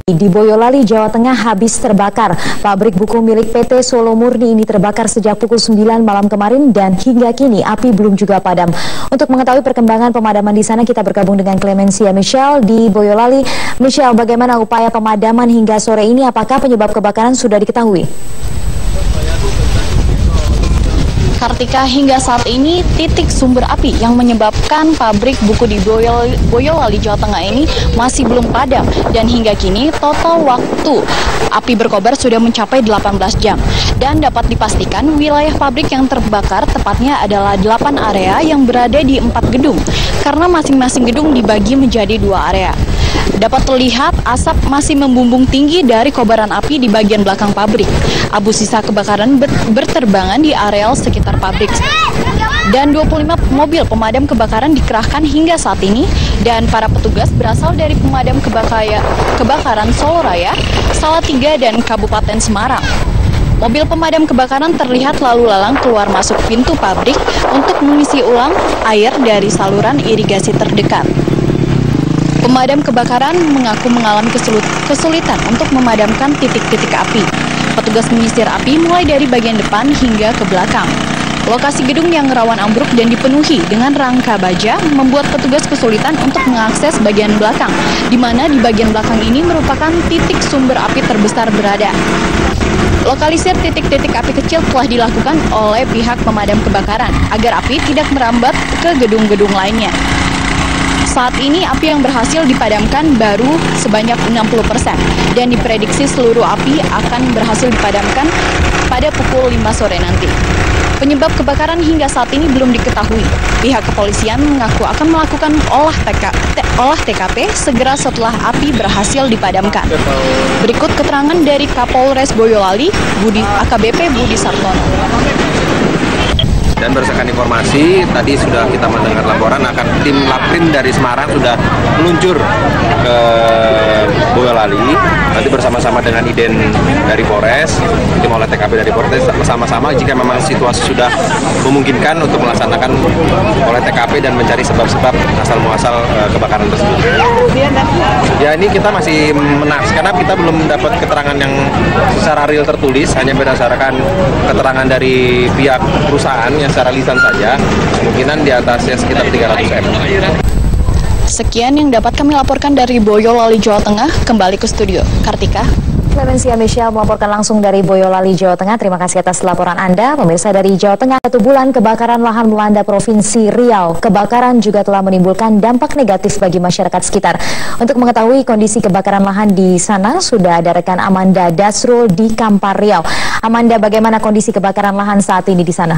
Di Boyolali, Jawa Tengah habis terbakar. Pabrik buku milik PT Solo Murni ini terbakar sejak pukul 9 malam kemarin dan hingga kini api belum juga padam. Untuk mengetahui perkembangan pemadaman di sana, kita bergabung dengan Clemencia Michelle di Boyolali. Michelle, bagaimana upaya pemadaman hingga sore ini? Apakah penyebab kebakaran sudah diketahui? Kartika, hingga saat ini titik sumber api yang menyebabkan pabrik buku di Boyolali, Jawa Tengah ini masih belum padam, dan hingga kini total waktu api berkobar sudah mencapai 18 jam. Dan dapat dipastikan wilayah pabrik yang terbakar tepatnya adalah 8 area yang berada di 4 gedung, karena masing-masing gedung dibagi menjadi 2 area. Dapat terlihat asap masih membumbung tinggi dari kobaran api di bagian belakang pabrik. Abu sisa kebakaran berterbangan di areal sekitar pabrik. Dan 25 mobil pemadam kebakaran dikerahkan hingga saat ini, dan para petugas berasal dari pemadam kebakaran Solo Raya, Salatiga, dan Kabupaten Semarang. Mobil pemadam kebakaran terlihat lalu lalang keluar masuk pintu pabrik untuk mengisi ulang air dari saluran irigasi terdekat. Pemadam kebakaran mengaku mengalami kesulitan untuk memadamkan titik-titik api. Petugas menyisir api mulai dari bagian depan hingga ke belakang. Lokasi gedung yang rawan ambruk dan dipenuhi dengan rangka baja membuat petugas kesulitan untuk mengakses bagian belakang, di mana di bagian belakang ini merupakan titik sumber api terbesar berada. Lokalisir titik-titik api kecil telah dilakukan oleh pihak pemadam kebakaran agar api tidak merambat ke gedung-gedung lainnya. Saat ini api yang berhasil dipadamkan baru sebanyak 60% dan diprediksi seluruh api akan berhasil dipadamkan pada pukul 5 sore nanti. Penyebab kebakaran hingga saat ini belum diketahui. Pihak kepolisian mengaku akan melakukan olah TKP segera setelah api berhasil dipadamkan. Berikut keterangan dari Kapolres Boyolali, AKBP Budi Sartono. Dan berdasarkan informasi, tadi sudah kita mendengar laporan akan tim Laprim dari Semarang sudah meluncur ke Boyolali. Nanti bersama-sama dengan Iden dari Polres, tim olah TKP dari Polres, bersama-sama jika memang situasi sudah memungkinkan untuk melaksanakan olah TKP dan mencari sebab-sebab asal-muasal kebakaran tersebut. Ya, ini kita masih karena kita belum dapat keterangan yang secara real tertulis, hanya berdasarkan keterangan dari pihak perusahaan yang secara lisan saja, kemungkinan di atasnya sekitar 300 M. Sekian yang dapat kami laporkan dari Boyolali, Jawa Tengah. Kembali ke studio. Kartika. Clemencia Michelle melaporkan langsung dari Boyolali, Jawa Tengah. Terima kasih atas laporan Anda. Pemirsa, dari Jawa Tengah, 1 bulan kebakaran lahan melanda Provinsi Riau. Kebakaran juga telah menimbulkan dampak negatif bagi masyarakat sekitar. Untuk mengetahui kondisi kebakaran lahan di sana, sudah ada rekan Amanda Dasrul di Kampar, Riau. Amanda, bagaimana kondisi kebakaran lahan saat ini di sana?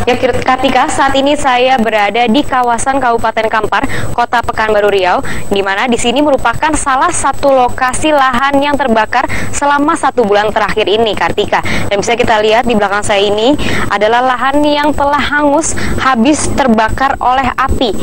Ya, Kartika, saat ini saya berada di kawasan Kabupaten Kampar, Kota Pekanbaru Riau, di mana di sini merupakan salah satu lokasi lahan yang terbakar selama 1 bulan terakhir ini, Kartika. Dan bisa kita lihat di belakang saya ini adalah lahan yang telah hangus, habis terbakar oleh api.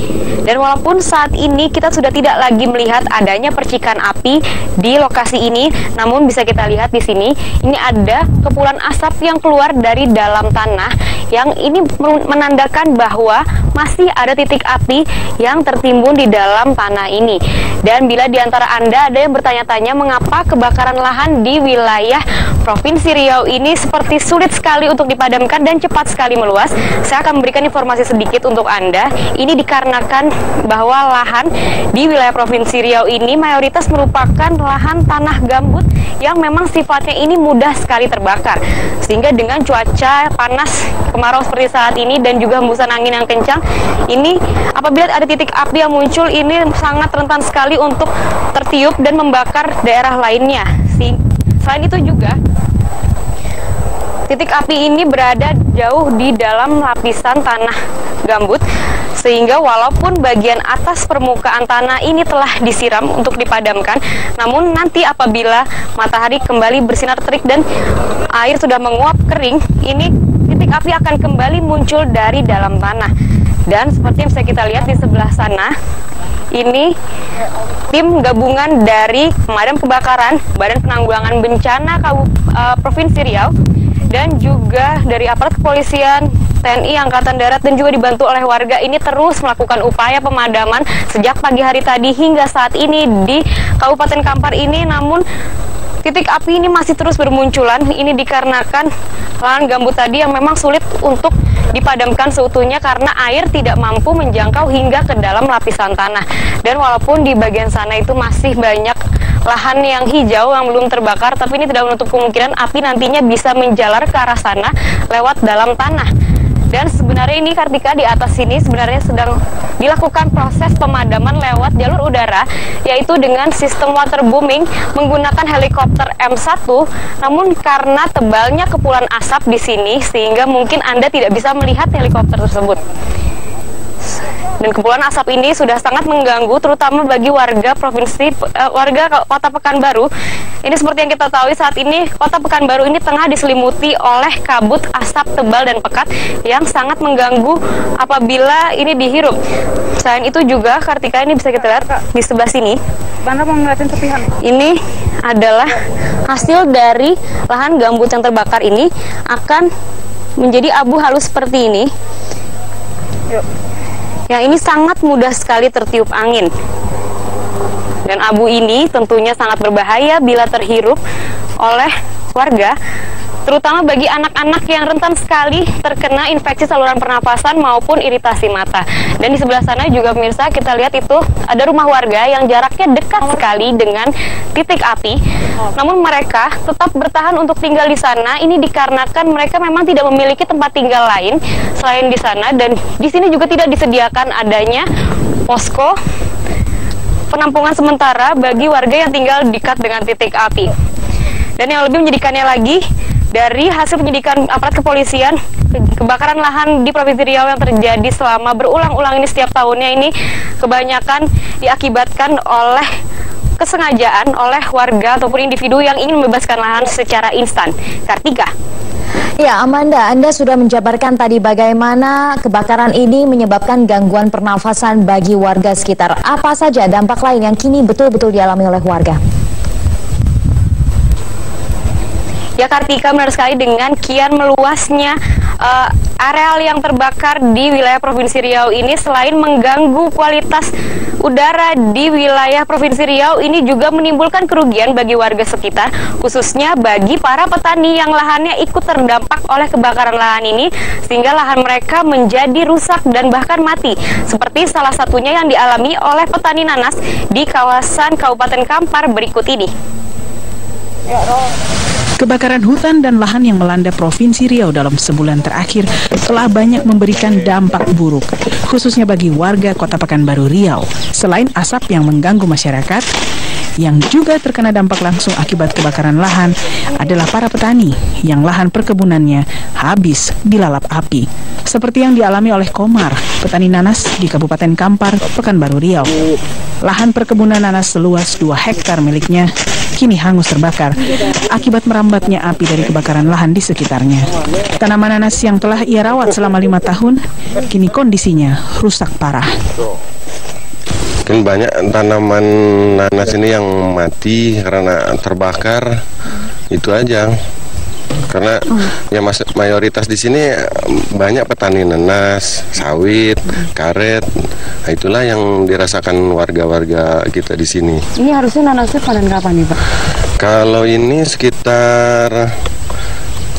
Dan walaupun saat ini kita sudah tidak lagi melihat adanya percikan api di lokasi ini, namun bisa kita lihat di sini, ini ada kepulan asap yang keluar dari dalam tanah, yang ini menandakan bahwa masih ada titik api yang tertimbun di dalam tanah ini. Dan bila di antara Anda ada yang bertanya-tanya mengapa kebakaran lahan di wilayah Provinsi Riau ini seperti sulit sekali untuk dipadamkan dan cepat sekali meluas, saya akan memberikan informasi sedikit untuk Anda. Ini dikarenakan bahwa lahan di wilayah Provinsi Riau ini mayoritas merupakan lahan tanah gambut yang memang sifatnya ini mudah sekali terbakar. Sehingga dengan cuaca panas kemarau seperti saat ini dan juga hembusan angin yang kencang, ini apabila ada titik api yang muncul, ini sangat rentan sekali untuk tertiup dan membakar daerah lainnya. Selain itu juga, titik api ini berada jauh di dalam lapisan tanah gambut, sehingga walaupun bagian atas permukaan tanah ini telah disiram untuk dipadamkan, namun nanti apabila matahari kembali bersinar terik dan air sudah menguap kering, ini titik api akan kembali muncul dari dalam tanah. Dan seperti yang bisa kita lihat di sebelah sana, ini tim gabungan dari pemadam kebakaran, Badan Penanggulangan Bencana Provinsi Riau, dan juga dari aparat kepolisian TNI Angkatan Darat dan juga dibantu oleh warga ini terus melakukan upaya pemadaman sejak pagi hari tadi hingga saat ini di Kabupaten Kampar ini. Namun titik api ini masih terus bermunculan. Ini dikarenakan lahan gambut tadi yang memang sulit untuk dipadamkan seutuhnya karena air tidak mampu menjangkau hingga ke dalam lapisan tanah. Dan walaupun di bagian sana itu masih banyak lahan yang hijau yang belum terbakar, tapi ini tidak menutup kemungkinan api nantinya bisa menjalar ke arah sana lewat dalam tanah. Dan sebenarnya ini Kartika, di atas sini sebenarnya sedang dilakukan proses pemadaman lewat jalur udara, yaitu dengan sistem waterbooming menggunakan helikopter M1. Namun karena tebalnya kepulan asap di sini sehingga mungkin Anda tidak bisa melihat helikopter tersebut. Dan kepulan asap ini sudah sangat mengganggu terutama bagi warga warga Kota Pekanbaru. Ini seperti yang kita tahu saat ini Kota Pekanbaru ini tengah diselimuti oleh kabut asap tebal dan pekat yang sangat mengganggu apabila ini dihirup. Selain itu juga Kartika, ini bisa kita lihat di sebelah sini. Ini adalah hasil dari lahan gambut yang terbakar ini akan menjadi abu halus seperti ini. Yang ini sangat mudah sekali tertiup angin. Dan abu ini tentunya sangat berbahaya bila terhirup oleh warga, terutama bagi anak-anak yang rentan sekali terkena infeksi saluran pernapasan maupun iritasi mata. Dan di sebelah sana juga pemirsa, kita lihat itu ada rumah warga yang jaraknya dekat sekali dengan titik api. Namun mereka tetap bertahan untuk tinggal di sana. Ini dikarenakan mereka memang tidak memiliki tempat tinggal lain selain di sana, dan di sini juga tidak disediakan adanya posko penampungan sementara bagi warga yang tinggal dekat dengan titik api. Dan yang lebih menyedihkannya lagi, dari hasil penyidikan aparat kepolisian, kebakaran lahan di Provinsi Riau yang terjadi selama berulang-ulang ini setiap tahunnya ini kebanyakan diakibatkan oleh kesengajaan oleh warga ataupun individu yang ingin membebaskan lahan secara instan. Kartika. Ya, Amanda, Anda sudah menjabarkan tadi bagaimana kebakaran ini menyebabkan gangguan pernafasan bagi warga sekitar. Apa saja dampak lain yang kini betul-betul dialami oleh warga? Ya Kartika, benar sekali, dengan kian meluasnya areal yang terbakar di wilayah Provinsi Riau ini, selain mengganggu kualitas udara di wilayah Provinsi Riau, ini juga menimbulkan kerugian bagi warga sekitar, khususnya bagi para petani yang lahannya ikut terdampak oleh kebakaran lahan ini, sehingga lahan mereka menjadi rusak dan bahkan mati, seperti salah satunya yang dialami oleh petani nanas di kawasan Kabupaten Kampar berikut ini. Kebakaran hutan dan lahan yang melanda Provinsi Riau dalam sebulan terakhir telah banyak memberikan dampak buruk, khususnya bagi warga Kota Pekanbaru Riau. Selain asap yang mengganggu masyarakat, yang juga terkena dampak langsung akibat kebakaran lahan adalah para petani yang lahan perkebunannya habis dilalap api. Seperti yang dialami oleh Komar, petani nanas di Kabupaten Kampar, Pekanbaru Riau. Lahan perkebunan nanas seluas 2 hektar miliknya kini hangus terbakar akibat merambatnya api dari kebakaran lahan di sekitarnya. Tanaman nanas yang telah ia rawat selama 5 tahun, kini kondisinya rusak parah. Kan banyak tanaman nanas ini yang mati karena terbakar, itu aja. Karena ya mayoritas di sini banyak petani nanas, sawit, karet. Nah, itulah yang dirasakan warga-warga kita di sini. Ini harusnya nanasnya panen kapan nih, Pak? Kalau ini sekitar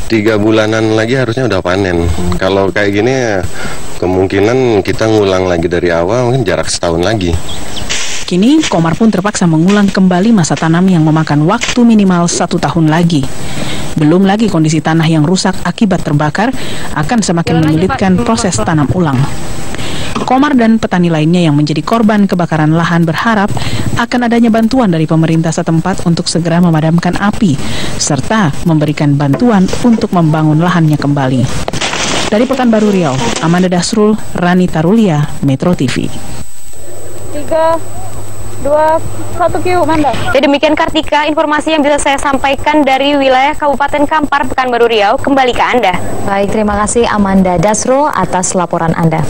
3 bulanan lagi harusnya udah panen. Kalau kayak gini kemungkinan kita ngulang lagi dari awal, mungkin jarak setahun lagi. Kini Komar pun terpaksa mengulang kembali masa tanam yang memakan waktu minimal 1 tahun lagi. Belum lagi kondisi tanah yang rusak akibat terbakar akan semakin menyulitkan proses tanam ulang. Komar dan petani lainnya yang menjadi korban kebakaran lahan berharap akan adanya bantuan dari pemerintah setempat untuk segera memadamkan api, serta memberikan bantuan untuk membangun lahannya kembali. Dari Pekanbaru Riau, Amanda Dasrul, Rani Tarulia, Metro TV. 3, 2, 1, Q, Manda. Ya, demikian Kartika, informasi yang bisa saya sampaikan dari wilayah Kabupaten Kampar, Pekanbaru Riau. Kembali ke Anda. Baik, terima kasih Amanda Dasrul atas laporan Anda.